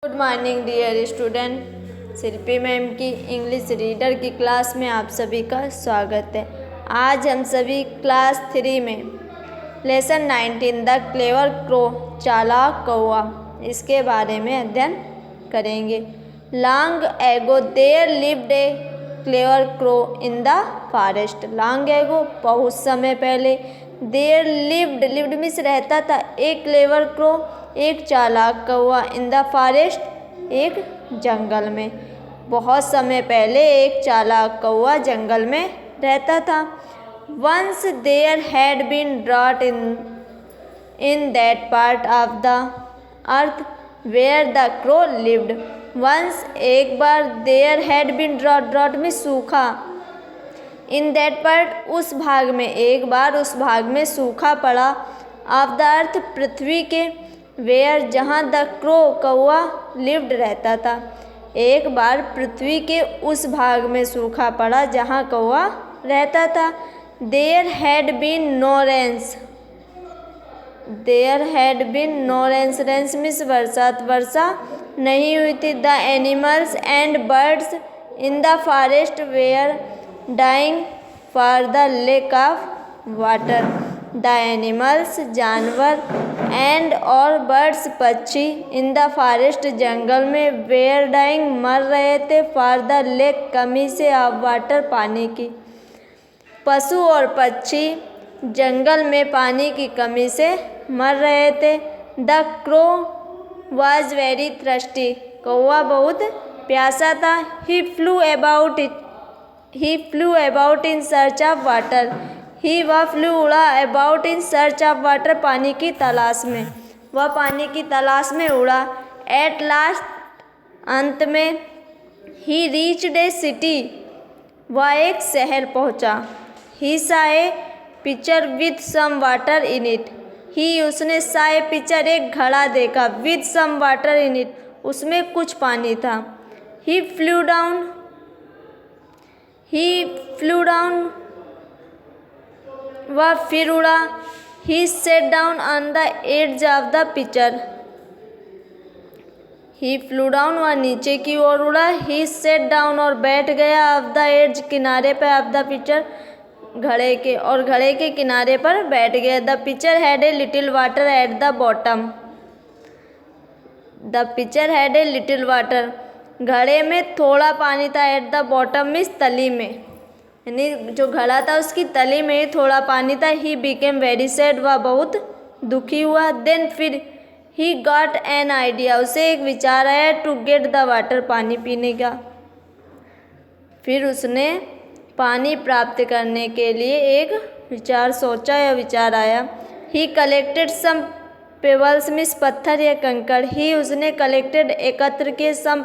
Good morning dear student. Shilpi ma'am की English reader की class में आप सभी का स्वागत है। आज हम सभी क्लास 3 में लेसन 19 द क्लेवर क्रो चालाक कौआ इसके बारे में अध्ययन करेंगे। Long ago there lived a clever crow in the forest. Long ago बहुत समय पहले, देयर लिव्ड मीन्स रहता था, एक क्लेवर क्रो एक चालाक कौआ, इन द फॉरेस्ट एक जंगल में। बहुत समय पहले एक चालाक कौआ जंगल में रहता था। Once there had been drought in that part of the earth where the crow lived. Once एक बार, देयर हैड बीन ड्रॉट में सूखा, इन दैट पार्ट उस भाग में, एक बार उस भाग में सूखा पड़ा, ऑफ द अर्थ पृथ्वी के, वेयर जहाँ द क्रो कौआ लिव्ड रहता था। एक बार पृथ्वी के उस भाग में सूखा पड़ा जहाँ कौआ रहता था। There had been no rains. There had been no rains, rains means बरसात, वर्षा नहीं हुई थी। The animals and birds in the forest were dying for the lack of water. The animals जानवर, एंड और बर्ड्स पक्षी, इन द फॉरेस्ट जंगल में, where dying मर रहे थे, फॉर द लेक कमी से, ऑफ वाटर पानी की। पशु और पक्षी जंगल में पानी की कमी से मर रहे थे। The crow was very thirsty. कौआ बहुत प्यासा था। He flew about in search of water. वह फ्लू उड़ा, about in search of water पानी की तलाश में, वह पानी की तलाश में उड़ा। एट लास्ट अंत में, ही रीच्ड ए सिटी, वह एक शहर पहुंचा। He saw a pitcher with some water in it. उसने सॉ ए पिक्चर एक घड़ा देखा, with some water in it उसमें कुछ पानी था। ही फ्लू डाउन वह फिर उड़ा। He set down on the edge of the pitcher. He flew down वह नीचे की ओर उड़ा। ही सेट डाउन और बैठ गया, ऑफ द एड्ज किनारे पर, ऑफ द पिक्चर घड़े के, और घड़े के किनारे पर बैठ गया। The picture had a little water at the bottom. The picture had a little water, घड़े में थोड़ा पानी था। एट द बॉटम मीन्स तली में, यानी जो घड़ा था उसकी तली में ही थोड़ा पानी था। ही बिकेम वेरी सैड, वह बहुत दुखी हुआ। देन फिर, ही गॉट एन आइडिया, उसे एक विचार आया, टू गेट द वाटर पानी पीने का। फिर उसने पानी प्राप्त करने के लिए एक विचार सोचा या विचार आया। He collected some pebbles means पत्थर या कंकड़। उसने कलेक्टेड एकत्र किए, सम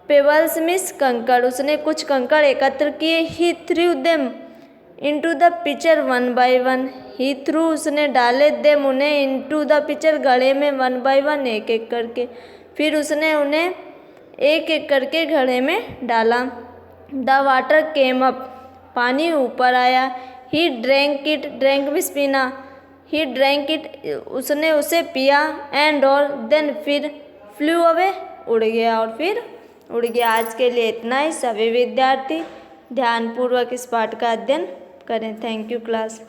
पेबल्स मीन्स कंकड़, उसने कुछ कंकड़ एकत्र किए। He threw them into the pitcher one by one. He threw उसने डाले, देम उन्हें, इनटू द पिक्चर घड़े में, वन बाय वन एक एक करके। फिर उसने उन्हें एक एक करके घड़े में डाला। द वाटर केम अप, पानी ऊपर आया। He drank it, drank means पीना। ही ड्रैंक इट, उसने उसे पिया। एंड और देन फिर, फ्लू अवे उड़ गया, और फिर उड़ गया। आज के लिए इतना ही। सभी विद्यार्थी ध्यानपूर्वक इस पाठ का अध्ययन करें। Thank you class.